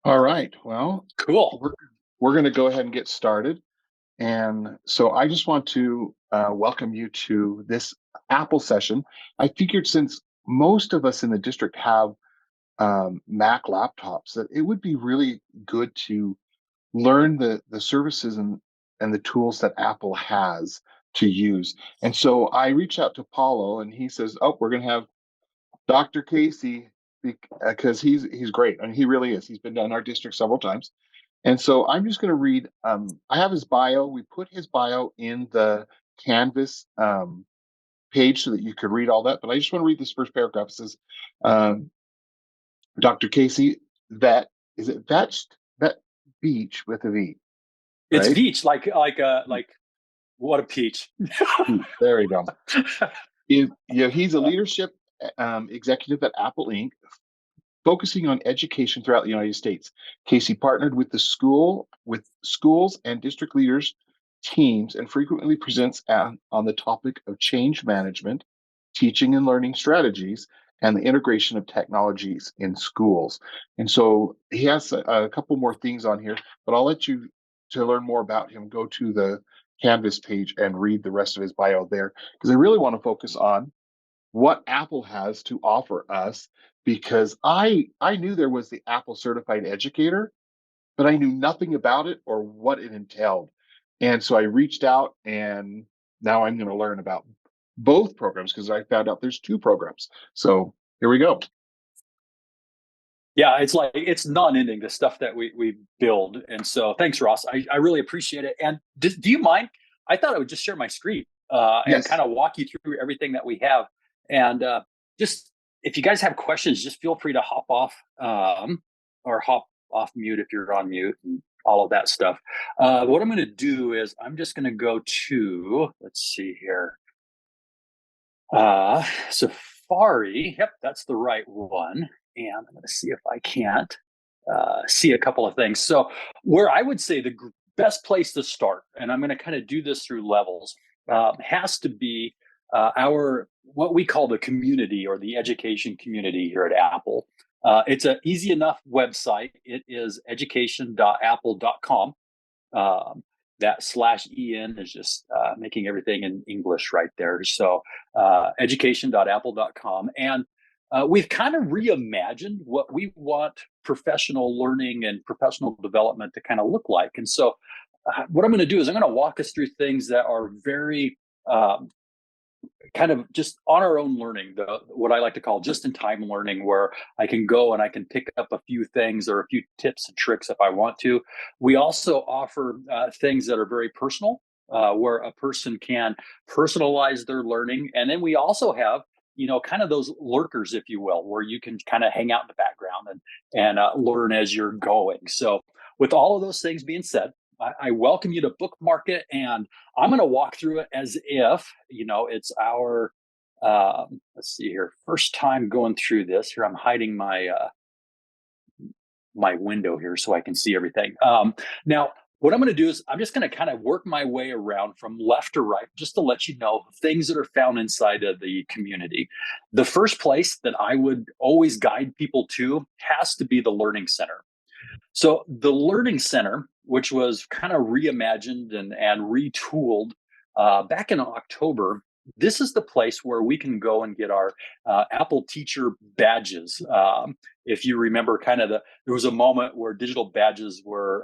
All right. Well, Cool. we're going to go ahead and get started. And so I just want to welcome you to this Apple session. I figured since most of us in the district have Mac laptops, that it would be really good to learn the services and the tools that Apple has to use. And so I reached out to Paulo, and he says, "Oh, we're going to have Dr. Casey because he's great, and he really is. He's been in our district several times." And so I'm just going to read. I have his bio. We put his bio in the Canvas page so that you could read all that. But I just want to read this first paragraph. It says, um, "Dr. Casey, that is it. That beach with a V, It's right? Veatch, like what a peach. Beach. There we go. He's a leadership executive at Apple Inc., focusing on education throughout the United States. Casey partnered with schools and district leaders teams and frequently presents on the topic of change management, teaching and learning strategies, and the integration of technologies in schools. And so he has a couple more things on here, but I'll let you, to learn more about him, go to the Canvas page and read the rest of his bio there, because I really want to focus on what Apple has to offer us, because I knew there was the Apple Certified Educator, but I knew nothing about it or what it entailed. And so I reached out, and now I'm going to learn about both programs because I found out there's two programs. So here we go. Yeah, it's non-ending, the stuff that we build. And so thanks, Ross. I really appreciate it. And do you mind? I thought I would just share my screen and Yes. kind of walk you through everything that we have. And just if you guys have questions, just feel free to hop off or hop off mute if you're on mute and all of that stuff. What I'm going to do is I'm just going to go to, let's see here. Safari. Yep, that's the right one. And I'm going to see if I can't see a couple of things. So, where I would say the best place to start, and I'm going to kind of do this through levels, has to be our what we call the community or the education community here at Apple. It's an easy enough website. It is education.apple.com. That /en is just making everything in English right there. So education.apple.com. And we've kind of reimagined what we want professional learning and professional development to kind of look like. And so what I'm going to do is I'm going to walk us through things that are very kind of just on our own learning, what I like to call just in time learning, where I can go and I can pick up a few things or a few tips and tricks if I want to. We also offer things that are very personal, where a person can personalize their learning. And then we also have, kind of those lurkers, if you will, where you can kind of hang out in the background and learn as you're going. So with all of those things being said, I welcome you to bookmark it, and I'm going to walk through it as if it's our. Let's see here, first time going through this. Here, I'm hiding my window here so I can see everything. Now, what I'm going to do is I'm just going to kind of work my way around from left to right, just to let you know things that are found inside of the community. The first place that I would always guide people to has to be the Learning Center. So the Learning Center, which was kind of reimagined and retooled back in October, this is the place where we can go and get our Apple Teacher badges. If you remember, there was a moment where digital badges were,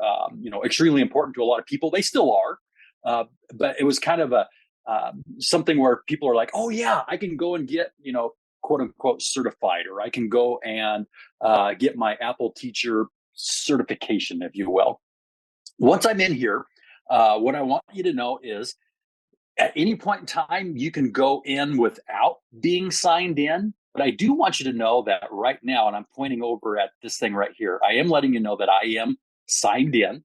extremely important to a lot of people. They still are, but it was kind of a something where people are like, "Oh yeah, I can go and get quote unquote certified, or I can go and get my Apple Teacher certification, if you will." Once I'm in here, what I want you to know is at any point in time, you can go in without being signed in. But I do want you to know that right now, and I'm pointing over at this thing right here, I am letting you know that I am signed in.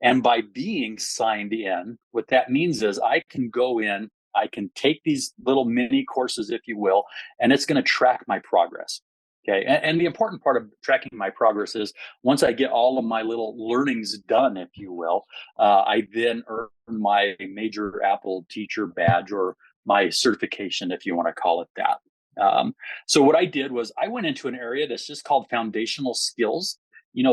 And by being signed in, what that means is I can go in, I can take these little mini courses, if you will, and it's going to track my progress. Okay. And the important part of tracking my progress is once I get all of my little learnings done, if you will, I then earn my major Apple Teacher badge, or my certification, if you want to call it that. So what I did was I went into an area that's just called foundational skills.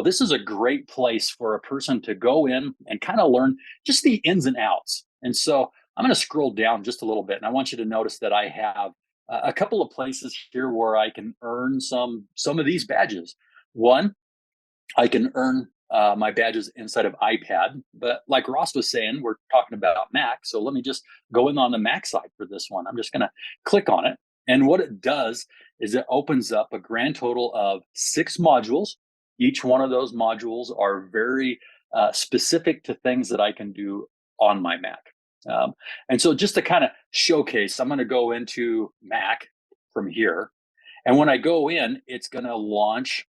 this is a great place for a person to go in and kind of learn just the ins and outs. And so I'm going to scroll down just a little bit, and I want you to notice that I have a couple of places here where I can earn some of these badges. One, I can earn my badges inside of iPad, but like Ross was saying, we're talking about Mac. So let me just go in on the Mac side for this one. I'm just going to click on it. And what it does is it opens up a grand total of 6 modules. Each one of those modules are very specific to things that I can do on my Mac. And so just to kind of showcase, I'm going to go into Mac from here. And when I go in, it's going to launch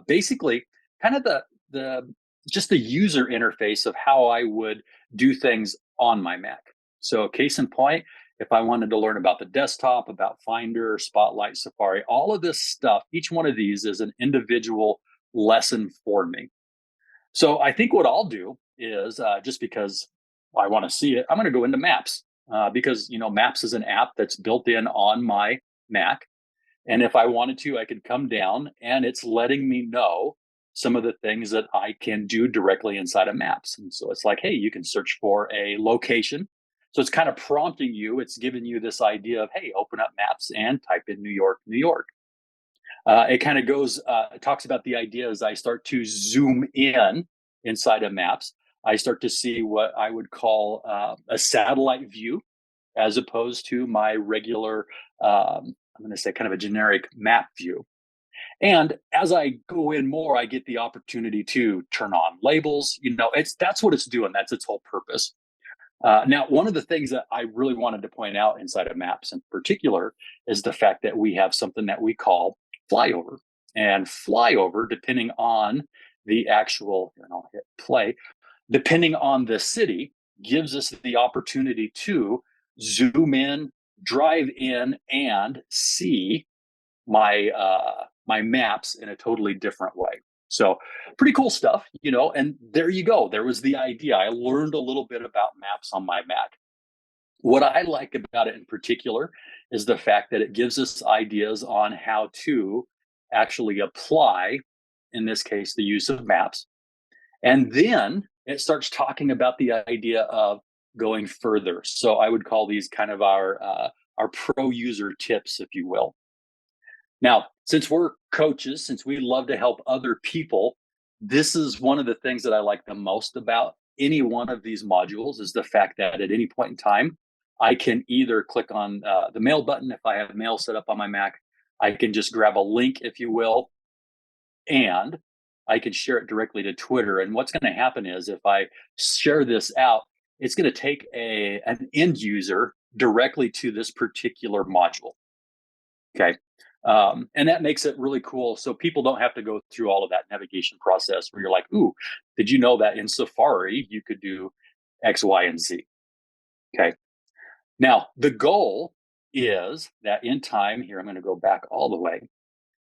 basically kind of the just the user interface of how I would do things on my Mac. So case in point, if I wanted to learn about the desktop, about Finder, Spotlight, Safari, all of this stuff, each one of these is an individual lesson for me. So I think what I'll do is just because I want to see it, I'm going to go into Maps because Maps is an app that's built in on my Mac. And if I wanted to, I could come down and it's letting me know some of the things that I can do directly inside of Maps. And so it's like, hey, you can search for a location. So it's kind of prompting you, it's giving you this idea of, hey, open up Maps and type in New York, New York. It kind of talks about the idea as I start to zoom in inside of Maps, I start to see what I would call a satellite view as opposed to my regular, I'm going to say kind of a generic map view. And as I go in more, I get the opportunity to turn on labels. That's what it's doing. That's its whole purpose. Now, one of the things that I really wanted to point out inside of Maps in particular is the fact that we have something that we call flyover. And flyover, depending on the actual, I'll hit play, depending on the city, gives us the opportunity to zoom in, drive in, and see my maps in a totally different way. So pretty cool stuff, and there you go. There was the idea. I learned a little bit about maps on my Mac. What I like about it in particular is the fact that it gives us ideas on how to actually apply, in this case, the use of maps. And then it starts talking about the idea of going further. So I would call these kind of our pro user tips, if you will. Now, since we're coaches, since we love to help other people, this is one of the things that I like the most about any one of these modules is the fact that at any point in time, I can either click on the mail button if I have mail set up on my Mac. I can just grab a link, if you will, and I can share it directly to Twitter. And what's going to happen is if I share this out, it's going to take an end user directly to this particular module. Okay. And that makes it really cool. So people don't have to go through all of that navigation process where you're like, ooh, did you know that in Safari you could do X, Y, and Z? Okay. Now, the goal is that in time, here, I'm going to go back all the way,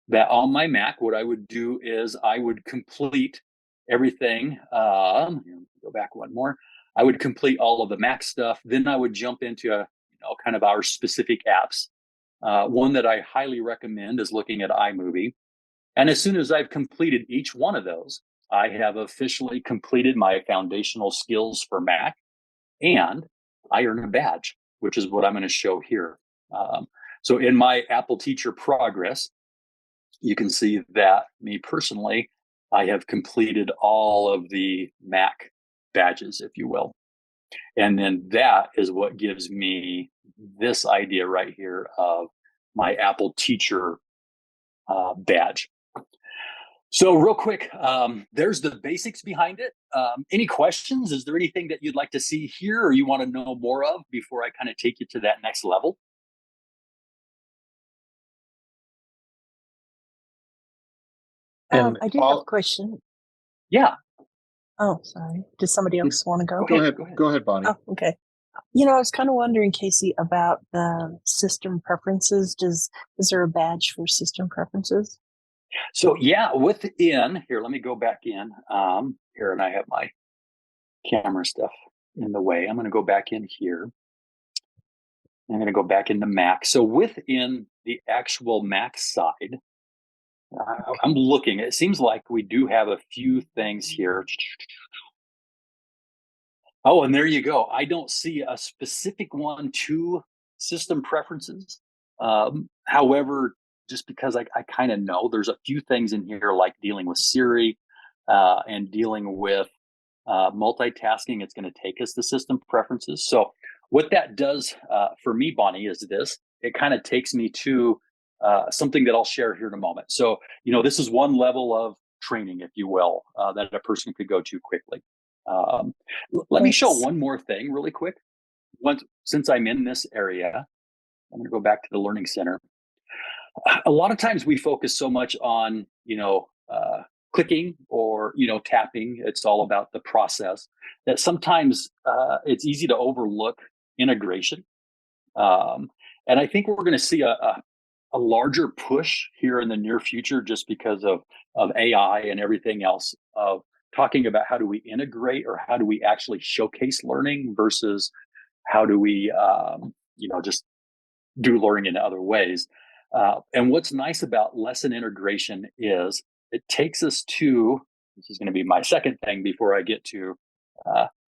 that on my Mac, what I would do is I would complete everything. Go back one more. I would complete all of the Mac stuff. Then I would jump into kind of our specific apps. One that I highly recommend is looking at iMovie. And as soon as I've completed each one of those, I have officially completed my foundational skills for Mac, and I earn a badge, which is what I'm going to show here. So in my Apple Teacher Progress, you can see that me personally, I have completed all of the Mac badges, if you will. And then that is what gives me this idea right here of my Apple Teacher badge. So real quick, there's the basics behind it. Any questions? Is there anything that you'd like to see here or you want to know more of before I kind of take you to that next level? And I do have a question. Yeah. Oh, sorry. Does somebody else want to go? Go ahead. Go ahead, Bonnie. Oh, okay. I was kind of wondering, Casey, about the system preferences. Is there a badge for system preferences? So yeah, within here, let me go back in here, and I have my camera stuff in the way. I'm going to go back in here. I'm going to go back into Mac. So within the actual Mac side, I'm looking. It seems like we do have a few things here. Oh, and there you go. I don't see a specific one to system preferences. However, just because I kind of know there's a few things in here like dealing with Siri and dealing with multitasking, it's going to take us to system preferences. So, what that does for me, Bonnie, is this: it kind of takes me to something that I'll share here in a moment. So, this is one level of training, if you will, that a person could go to quickly. Um, Let me show Thanks. one more thing really quick. Since I'm in this area, I'm going to go back to the Learning Center. A lot of times we focus so much on clicking or tapping. It's all about the process that sometimes it's easy to overlook integration. And I think we're going to see a larger push here in the near future just because of AI and everything else, of talking about how do we integrate or how do we actually showcase learning versus how do we just do learning in other ways. And what's nice about lesson integration is it takes us to, this is going to be my second thing before I get to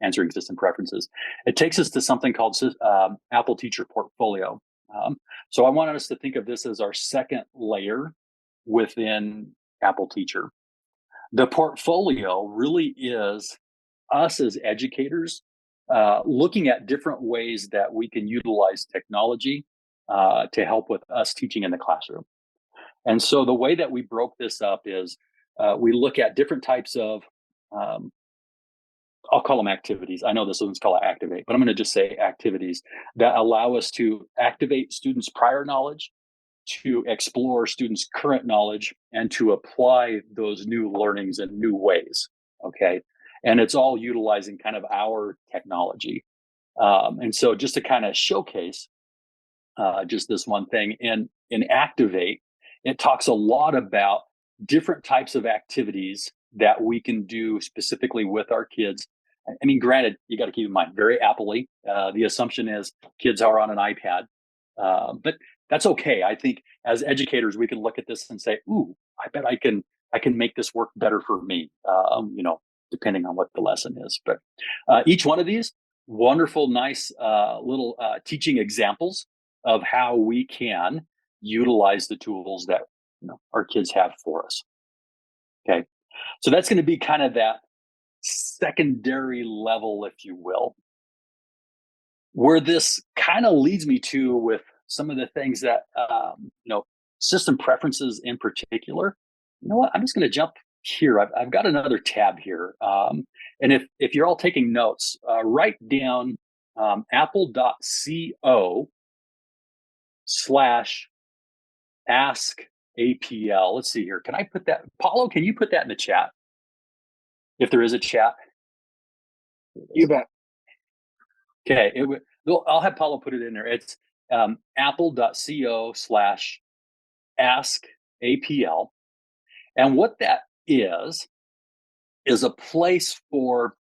answering system preferences. It takes us to something called Apple Teacher Portfolio. So I wanted us to think of this as our second layer within Apple Teacher. The portfolio really is us as educators looking at different ways that we can utilize technology to help with us teaching in the classroom. And so the way that we broke this up is we look at different types of, I'll call them activities. I know this one's called activate, but I'm going to just say activities that allow us to activate students' prior knowledge, to explore students' current knowledge, and to apply those new learnings in new ways. Okay. And it's all utilizing kind of our technology. And so just to kind of showcase just this one thing in Activate, it talks a lot about different types of activities that we can do specifically with our kids. I mean, granted, you got to keep in mind, very Apple-y. The assumption is kids are on an iPad, but that's okay. I think as educators, we can look at this and say, "Ooh, I bet I can make this work better for me." Depending on what the lesson is. But each one of these wonderful, nice little teaching examples of how we can utilize the tools that our kids have for us. Okay, so that's going to be kind of that secondary level, if you will. Where this kind of leads me to with some of the things that system preferences in particular. You know what? I'm just going to jump here. I've got another tab here, and if you're all taking notes, write down apple.co/ask APL. Let's see here. Can I put that, Paulo? Can you put that in the chat? If there is a chat. You bet. Okay. I'll have Paulo put it in there. It's apple.co/ask APL. And what that is a place for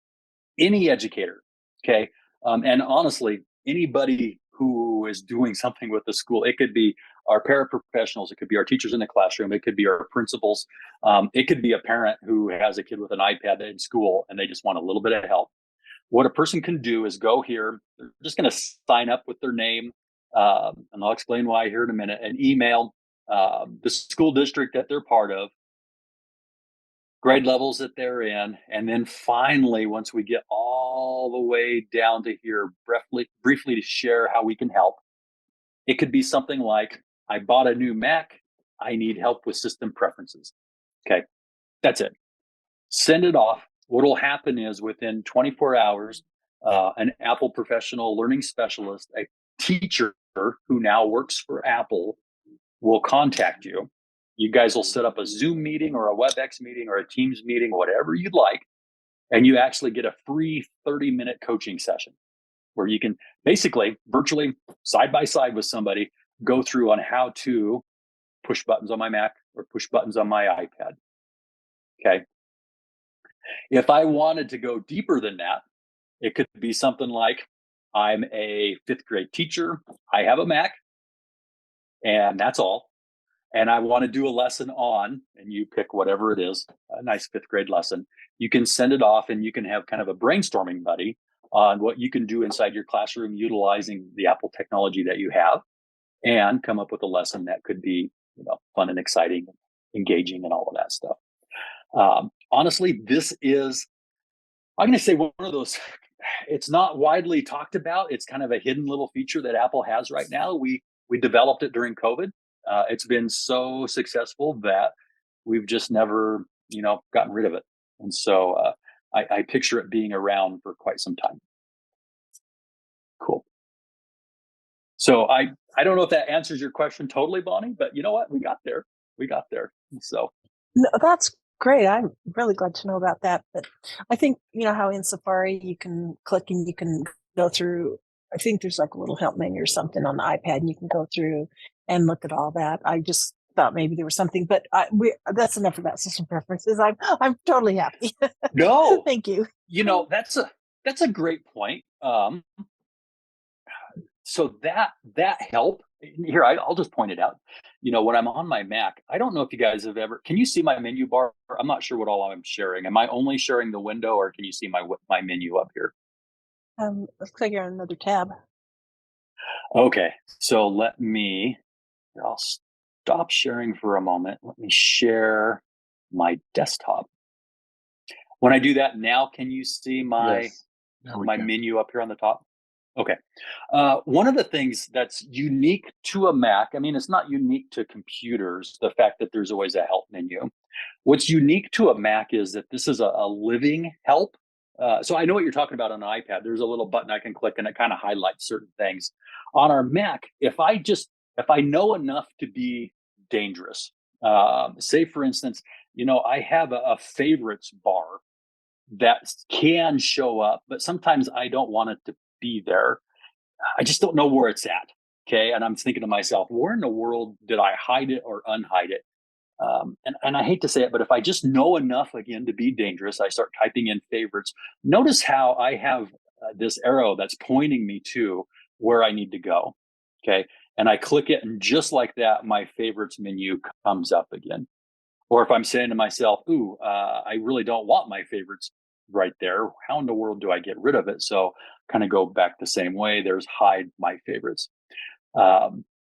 any educator. Okay. And honestly, anybody who is doing something with the school, it could be our paraprofessionals, it could be our teachers in the classroom, it could be our principals, it could be a parent who has a kid with an iPad in school and they just want a little bit of help. What a person can do is go here. They're just going to sign up with their name, and I'll explain why here in a minute, and email the school district that they're part of, grade levels that they're in, and then finally, once we get all the way down to here, briefly to share how we can help. It could be something like, I bought a new Mac, I need help with system preferences. Okay, that's it. Send it off. What will happen is within 24 hours, an Apple Professional Learning Specialist, a teacher who now works for Apple, will contact you. You guys will set up a Zoom meeting or a WebEx meeting or a Teams meeting, whatever you'd like, and you actually get a free 30-minute coaching session where you can basically virtually side by side with somebody go through on how to push buttons on my Mac or push buttons on my iPad. Okay. If I wanted to go deeper than that, it could be something like, I'm a 5th grade teacher, I have a Mac, and that's all. and I want to do a lesson on, and you pick whatever it is, a nice 5th grade lesson, you can send it off and you can have kind of a brainstorming buddy on what you can do inside your classroom utilizing the Apple technology that you have, and come up with a lesson that could be, fun and exciting, engaging, and all of that stuff. Honestly, this is, I'm going to say, one of those, it's not widely talked about. It's kind of a hidden little feature that Apple has right now. We developed it during COVID. It's been so successful that we've just never, gotten rid of it. And so I picture it being around for quite some time. Cool. So I don't know if that answers your question totally, Bonnie, but you know what? We got there. So No, that's great. I'm really glad to know about that. But I think, how in Safari you can click and you can go through, I think there's like a little help menu or something on the iPad, and you can go through and look at all that. I just thought maybe there was something, but that's enough about system preferences. I'm totally happy. No, Thank you. That's a great point. So that help here, I'll just point it out. When I'm on my Mac, I don't know if you guys have ever, can you see my menu bar? I'm not sure what all I'm sharing. Am I only sharing the window, or can you see my menu up here? Let's click on another tab. Okay, so I'll stop sharing for a moment. Let me share my desktop. When I do that now, can you see my Yes. Now we can. menu up here on the top? Okay. One of the things that's unique to a Mac, I mean, it's not unique to computers, the fact that there's always a help menu. What's unique to a Mac is that this is a living help. So I know what you're talking about on an iPad. There's a little button I can click and it kind of highlights certain things. On our Mac, if I know enough to be dangerous, say for instance, I have a favorites bar that can show up, but sometimes I don't want it to be there. I just don't know where it's at. Okay. And I'm thinking to myself, where in the world did I hide it or unhide it? And I hate to say it, but if I just know enough, again, to be dangerous, I start typing in favorites. Notice how I have this arrow that's pointing me to where I need to go. Okay. And I click it, and just like that, my favorites menu comes up again. Or if I'm saying to myself, ooh, I really don't want my favorites right there, how in the world do I get rid of it? So kind of go back the same way. There's hide my favorites.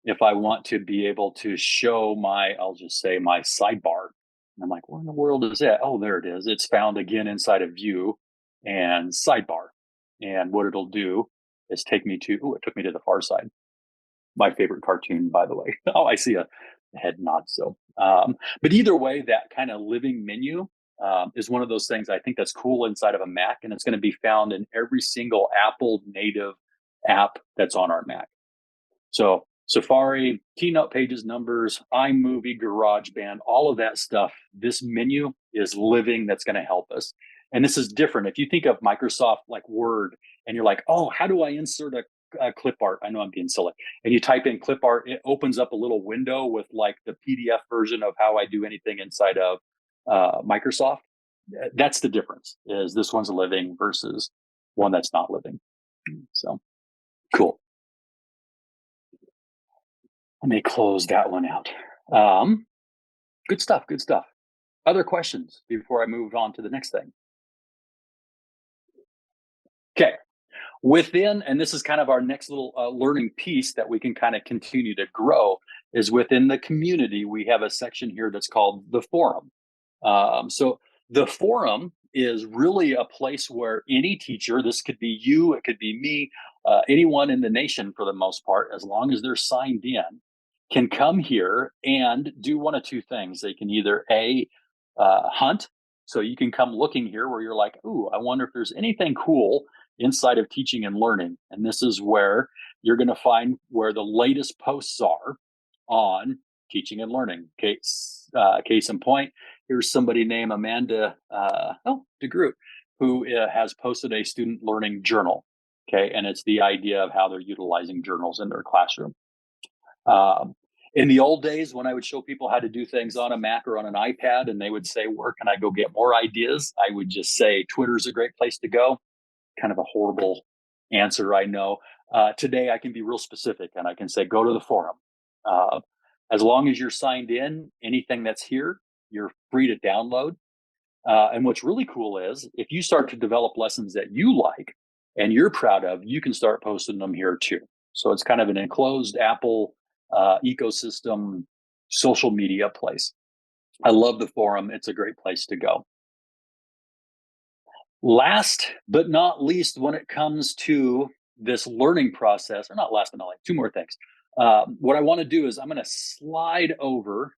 If I want to be able to show I'll just say my sidebar. And I'm like, where in the world is that? Oh, there it is. It's found again inside of view and sidebar. And what it'll do is it took me to the far side. My favorite cartoon, by the way. Oh, I see a head nod. So, but either way, that kind of living menu is one of those things I think that's cool inside of a Mac, and it's going to be found in every single Apple native app that's on our Mac. So Safari, Keynote Pages, Numbers, iMovie, GarageBand, all of that stuff, this menu is living, that's going to help us. And this is different. If you think of Microsoft like Word, and you're like, oh, how do I insert a clip art? I know I'm being silly. And you type in clip art, it opens up a little window with like the PDF version of how I do anything inside of Microsoft. That's the difference, is this one's living versus one that's not living. So cool. Let me close that one out. Good stuff. Other questions before I move on to the next thing? Okay. And this is kind of our next little learning piece that we can kind of continue to grow, is within the community. We have a section here that's called the forum. So the forum is really a place where any teacher, this could be you, it could be me, anyone in the nation for the most part, as long as they're signed in, can come here and do one of two things. They can either hunt. So you can come looking here where you're like, ooh, I wonder if there's anything cool inside of teaching and learning. And this is where you're going to find where the latest posts are on teaching and learning. Case in point, here's somebody named Amanda DeGroot, who has posted a student learning journal. Okay, and it's the idea of how they're utilizing journals in their classroom. In the old days, when I would show people how to do things on a Mac or on an iPad, and they would say, where can I go get more ideas? I would just say, Twitter's a great place to go. Kind of a horrible answer, I know. Today, I can be real specific, and I can say, go to the forum. As long as you're signed in, anything that's here, you're free to download. And what's really cool is if you start to develop lessons that you like and you're proud of, you can start posting them here too. So it's kind of an enclosed Apple ecosystem social media place. I love the forum. It's a great place to go. Last but not least, when it comes to this learning process, or not last but not least, two more things. What I want to do is I'm going to slide over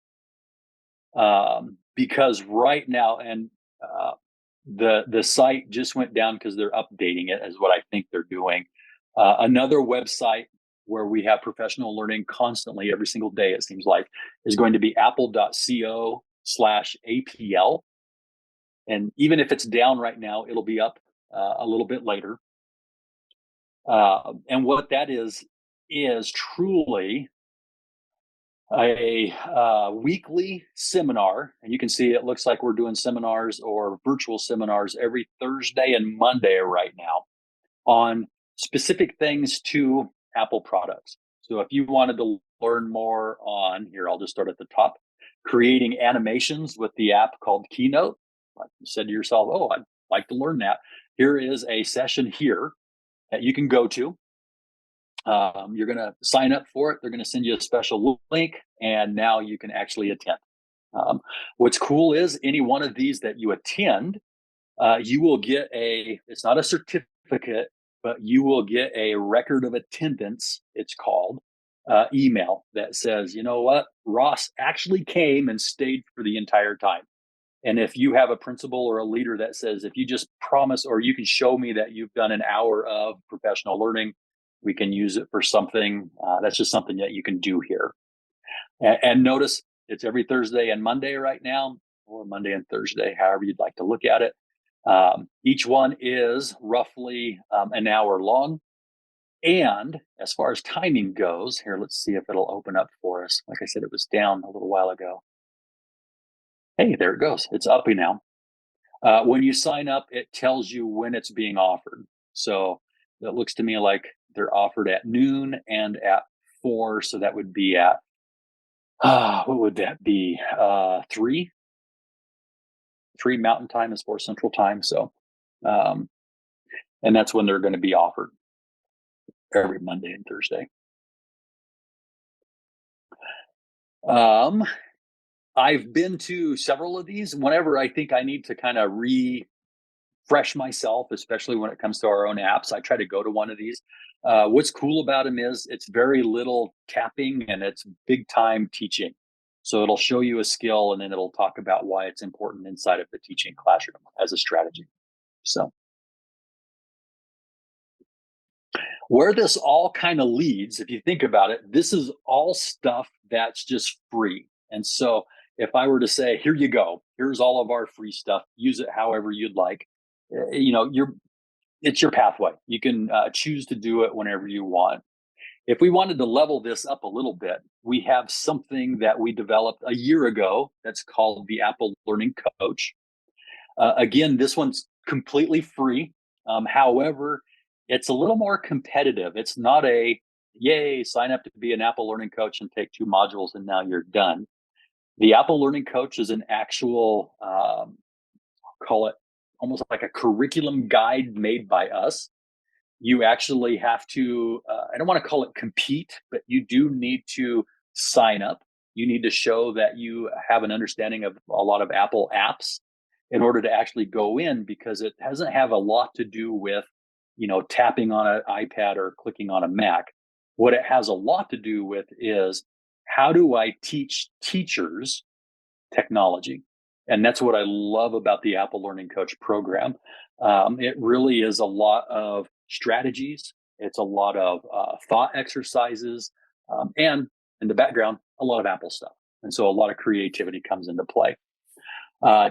because right now, and the site just went down because they're updating it, is what I think they're doing. Another website where we have professional learning constantly every single day, it seems like, is going to be apple.co/APL. And even if it's down right now, it'll be up a little bit later. And what that is truly a weekly seminar. And you can see it looks like we're doing seminars or virtual seminars every Thursday and Monday right now on specific things to Apple products. So if you wanted to learn more on, here, I'll just start at the top, creating animations with the app called Keynote. Like you said to yourself, oh, I'd like to learn that. Here is a session here that you can go to. You're going to sign up for it. They're going to send you a special link, and now you can actually attend. What's cool is any one of these that you attend, you will get it's not a certificate, but you will get a record of attendance, it's called, email that says, you know what, Ross actually came and stayed for the entire time. And if you have a principal or a leader that says, if you just promise or you can show me that you've done an hour of professional learning, we can use it for something. That's just something that you can do here. And notice it's every Thursday and Monday right now, or Monday and Thursday, however you'd like to look at it. Each one is roughly an hour long. And as far as timing goes, here, let's see if it'll open up for us. Like I said, it was down a little while ago. Hey, there it goes. It's uppy now. When you sign up, it tells you when it's being offered. So it looks to me like they're offered at noon and at 4. So that would be at, what would that be? 3 Mountain Time is 4 Central Time. So, and that's when they're going to be offered every Monday and Thursday. I've been to several of these. Whenever I think I need to kind of refresh myself, especially when it comes to our own apps, I try to go to one of these. What's cool about them is it's very little tapping and it's big time teaching. So it'll show you a skill and then it'll talk about why it's important inside of the teaching classroom as a strategy. So where this all kind of leads, if you think about it, this is all stuff that's just free. And so if I were to say, here you go, here's all of our free stuff, use it however you'd like, it's your pathway. You can choose to do it whenever you want. If we wanted to level this up a little bit, we have something that we developed a year ago that's called the Apple Learning Coach. Again, this one's completely free. However, it's a little more competitive. It's not a, yay, sign up to be an Apple Learning Coach and take 2 modules and now you're done. The Apple Learning Coach is an actual, call it almost like a curriculum guide made by us. You actually have to, I don't want to call it compete, but you do need to sign up. You need to show that you have an understanding of a lot of Apple apps in order to actually go in, because it doesn't have a lot to do with, tapping on an iPad or clicking on a Mac. What it has a lot to do with is, how do I teach teachers technology? And that's what I love about the Apple Learning Coach program. It really is a lot of strategies. It's a lot of thought exercises, and in the background, a lot of Apple stuff. And so a lot of creativity comes into play.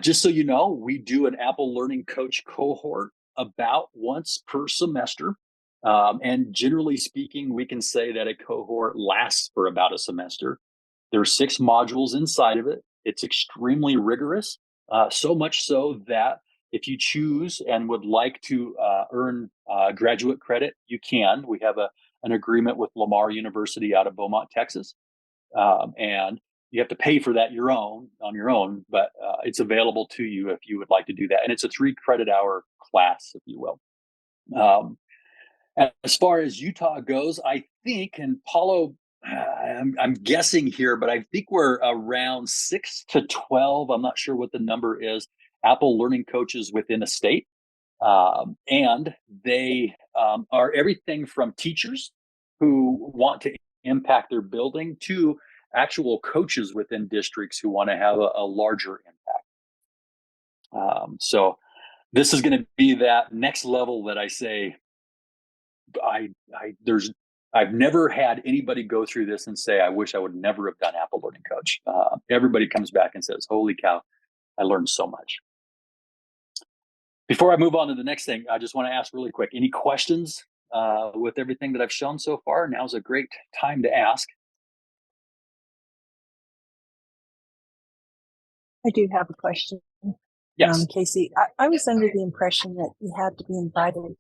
Just so you know, we do an Apple Learning Coach cohort about once per semester. And generally speaking, we can say that a cohort lasts for about a semester. There are 6 modules inside of it. It's extremely rigorous, so much so that if you choose and would like to earn graduate credit, you can. We have an agreement with Lamar University out of Beaumont, Texas. and you have to pay for that on your own, but it's available to you if you would like to do that. And it's a 3 credit hour class, if you will. As far as Utah goes, I think, and Paulo, I'm guessing here, but I think we're around 6 to 12. I'm not sure what the number is. Apple Learning Coaches within a state. And they are everything from teachers who want to impact their building to actual coaches within districts who want to have a larger impact. So this is going to be that next level that I say, I've never had anybody go through this and say, I wish I would never have done Apple Learning Coach. Everybody comes back and says, holy cow, I learned so much. Before I move on to the next thing, I just want to ask really quick, any questions with everything that I've shown so far? Now's a great time to ask. I do have a question. Yes. Casey, I was under the impression that you had to be invited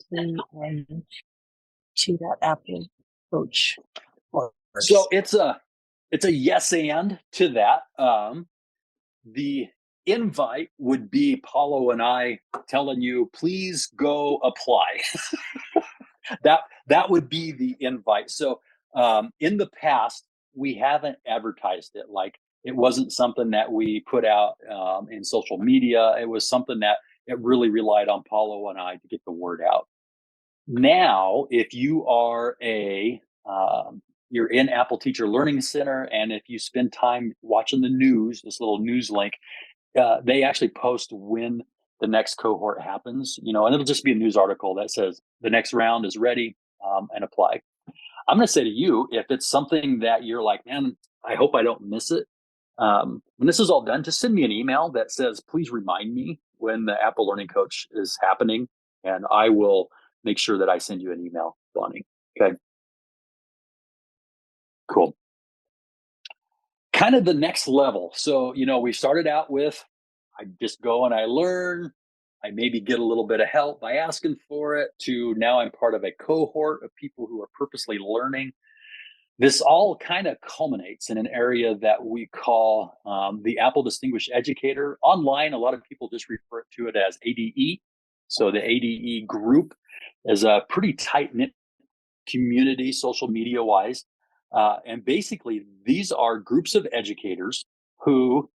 to that Apple Coach course. So it's a yes and to that. The invite would be Paulo and I telling you, please go apply. that would be the invite. So in the past, we haven't advertised it. Like, it wasn't something that we put out in social media. It was something that it really relied on Paulo and I to get the word out. Now, if you are you're in Apple Teacher Learning Center, and if you spend time watching the news, this little news link, they actually post when the next cohort happens, and it'll just be a news article that says the next round is ready, and apply. I'm going to say to you, if it's something that you're like, man, I hope I don't miss it. When this is all done, just send me an email that says, please remind me when the Apple Learning Coach is happening, and I will make sure that I send you an email, Bonnie. Okay. Cool. Kind of the next level. So, we started out with, I just go and I learn. I maybe get a little bit of help by asking for it, to now I'm part of a cohort of people who are purposely learning. This all kind of culminates in an area that we call the Apple Distinguished Educator. Online, a lot of people just refer to it as ADE. So the ADE group is a pretty tight-knit community, social media-wise. And basically, these are groups of educators who,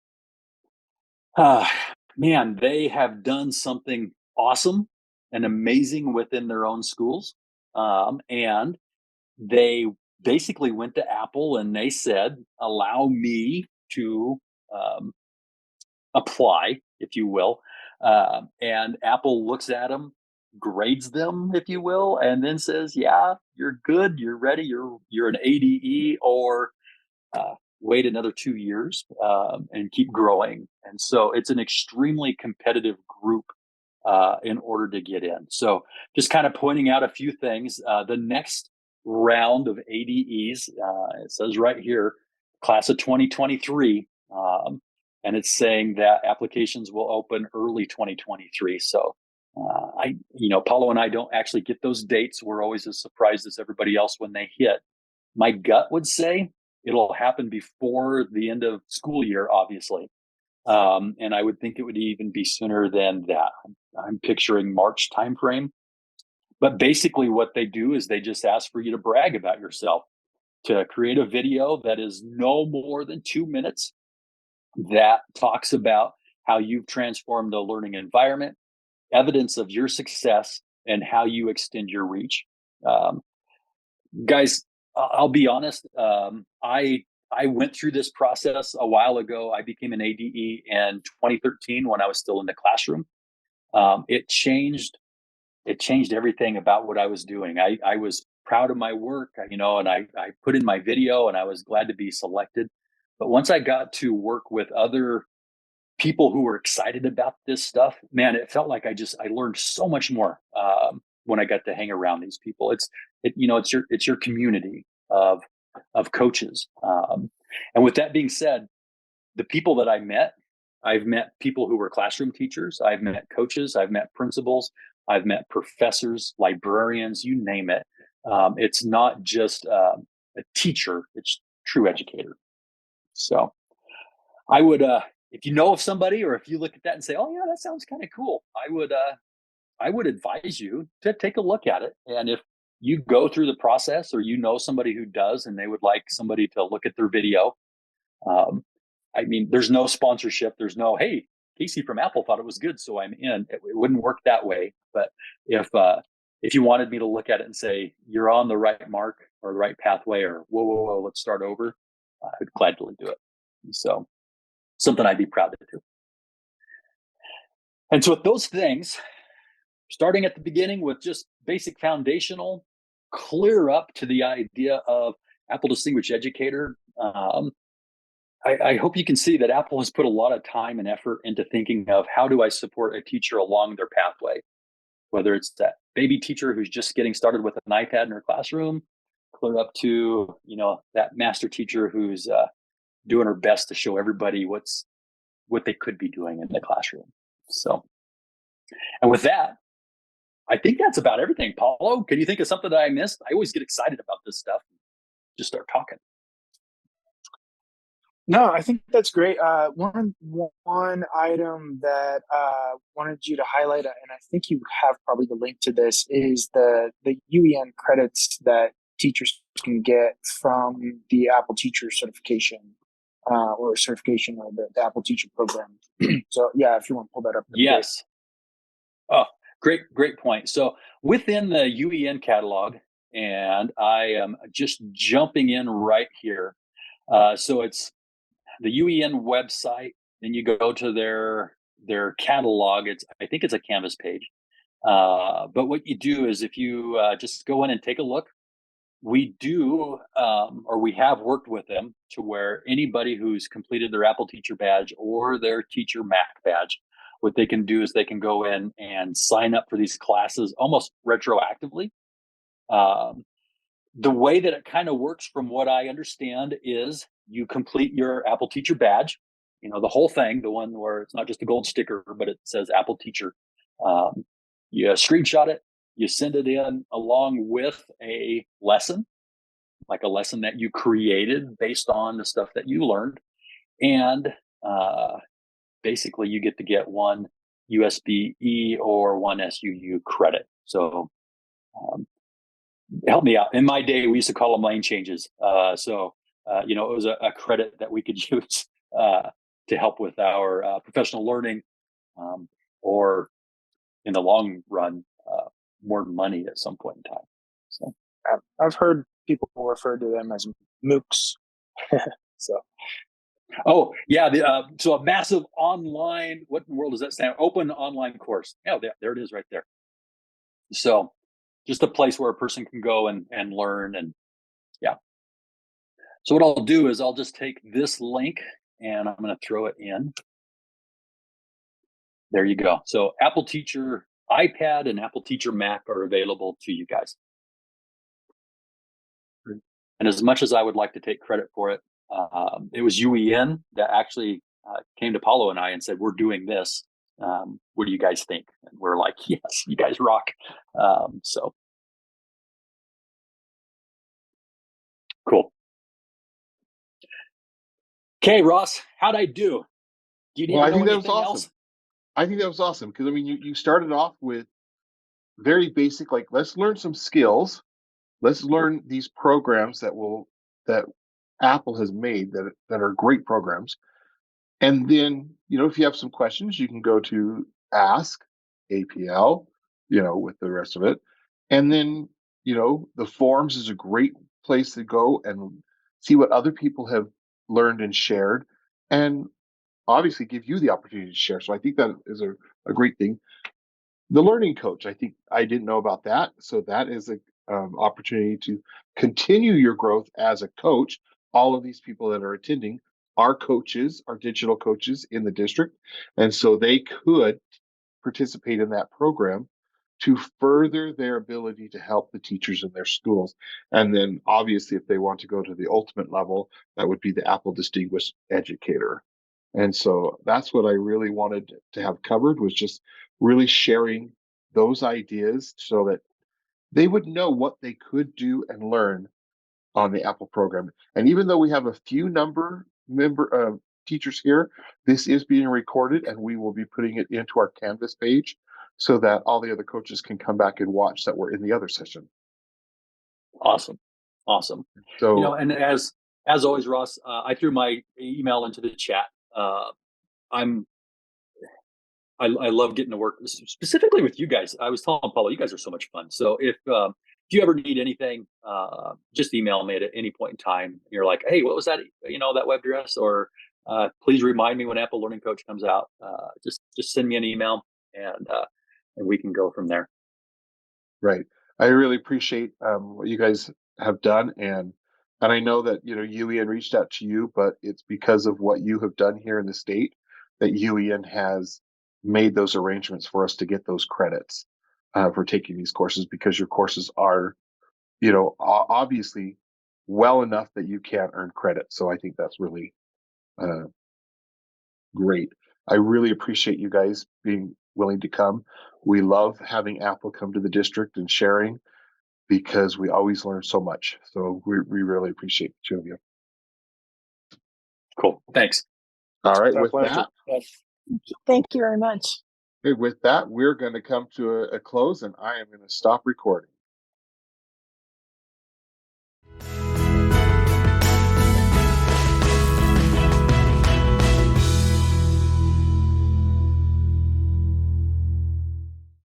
they have done something awesome and amazing within their own schools. And they basically went to Apple and they said, allow me to apply, if you will. And Apple looks at them, grades them, if you will, and then says, yeah, you're good, you're ready, you're an ADE, or wait another 2 years and keep growing. And so it's an extremely competitive group in order to get in. So just kind of pointing out a few things. The next round of ADEs, it says right here, class of 2023, and it's saying that applications will open early 2023. So Paulo and I don't actually get those dates. We're always as surprised as everybody else when they hit. My gut would say it'll happen before the end of school year, obviously. And I would think it would even be sooner than that. I'm picturing March timeframe. But basically what they do is they just ask for you to brag about yourself, to create a video that is no more than 2 minutes that talks about how you've transformed a learning environment, evidence of your success, and how you extend your reach. Guys, I'll be honest. I went through this process a while ago. I became an ADE in 2013 when I was still in the classroom. It changed everything about what I was doing. I was proud of my work, and I put in my video, and I was glad to be selected. But once I got to work with other people who were excited about this stuff, man, it felt like I learned so much more when I got to hang around these people. It's your community of coaches. And with that being said, the people that I've met people who were classroom teachers, I've met coaches, I've met principals, I've met professors, librarians, you name it. It's not just a teacher, it's true educator. So I would, if you know of somebody, or if you look at that and say, "Oh yeah, that sounds kind of cool," I would advise you to take a look at it. And if you go through the process, or you know somebody who does, and they would like somebody to look at their video, um, I mean, there's no sponsorship. There's no, "Hey, Casey from Apple thought it was good, so I'm in." It wouldn't work that way. But if you wanted me to look at it and say you're on the right mark or the right pathway, or whoa, let's start over, I'd gladly do it. So something I'd be proud to do. And so with those things, starting at the beginning with just basic foundational, clear up to the idea of Apple Distinguished Educator. I hope you can see that Apple has put a lot of time and effort into thinking of, how do I support a teacher along their pathway? Whether it's that baby teacher who's just getting started with an iPad in her classroom, clear up to, that master teacher who's doing her best to show everybody what they could be doing in the classroom. So, and with that, I think that's about everything. Paulo, can you think of something that I missed? I always get excited about this stuff. Just start talking. No, I think that's great. One item that wanted you to highlight, and I think you have probably the link to this, is the UEN credits that teachers can get from the Apple Teacher certification, or certification of the Apple Teacher program. So yeah, if you want to pull that up. Yes. Oh, great point. So within the UEN catalog, and I am just jumping in right here. So it's the UEN website, then you go to their catalog. I think it's a Canvas page. But what you do is, if you just go in and take a look, we do, or we have worked with them to where anybody who's completed their Apple Teacher badge or their Teacher Mac badge, what they can do is they can go in and sign up for these classes almost retroactively. The way that it kind of works, from what I understand, is you complete your Apple Teacher badge, the whole thing, the one where it's not just a gold sticker, but it says Apple Teacher. You screenshot it, you send it in along with a lesson, like a lesson that you created based on the stuff that you learned. And basically, you get to get one USB-E or one SUU credit. So help me out. In my day, we used to call them lane changes. It was a credit that we could use to help with our professional learning, or in the long run, more money at some point in time. So I've heard people refer to them as MOOCs. So. Oh yeah, so a massive online. What in the world does that stand? Open online course. Yeah, there it is, right there. So, just a place where a person can go and learn, and yeah. So what I'll do is I'll just take this link and I'm going to throw it in. There you go. So Apple Teacher iPad and Apple Teacher Mac are available to you guys. And as much as I would like to take credit for it, it was UEN that actually came to Paulo and I and said, "We're doing this. What do you guys think?" And we're like, "Yes, you guys rock." So cool. Okay, Ross, how'd I do? Do you need to know anything else? I think that was awesome, because I mean, you started off with very basic, like, let's learn some skills. Let's learn these programs that Apple has made that are great programs. And then, if you have some questions, you can go to Ask APL, with the rest of it. And then, the forums is a great place to go and see what other people have learned and shared, and obviously give you the opportunity to share. So I think that is a great thing. The learning coach, I think I didn't know about that. So that is a opportunity to continue your growth as a coach. All of these people that are attending are coaches, are digital coaches in the district. And so they could participate in that program to further their ability to help the teachers in their schools. And then obviously, if they want to go to the ultimate level, that would be the Apple Distinguished Educator. And so that's what I really wanted to have covered, was just really sharing those ideas so that they would know what they could do and learn on the Apple program. And even though we have a few number teachers here, this is being recorded, and we will be putting it into our Canvas page so that all the other coaches can come back and watch that we're in the other session. Awesome. So, And as always, Ross, I threw my email into the chat. I love getting to work specifically with you guys. I was telling Paula, you guys are so much fun. So if you ever need anything, just email me at any point in time. You're like, hey, what was that? That web address, or please remind me when Apple Learning Coach comes out. Just send me an email, and we can go from there. right. I really appreciate what you guys have done, and I know that UEN reached out to you, but it's because of what you have done here in the state that UEN has made those arrangements for us to get those credits for taking these courses, because your courses are, obviously well enough that you can earn credit. So I think that's really great. I really appreciate you guys being willing to come. We love having Apple come to the district and sharing, because we always learn so much. So we really appreciate the two of you. Cool. Thanks. All right. Our With pleasure. that, Thank you very much. we're going to come to a close, and I am going to stop recording.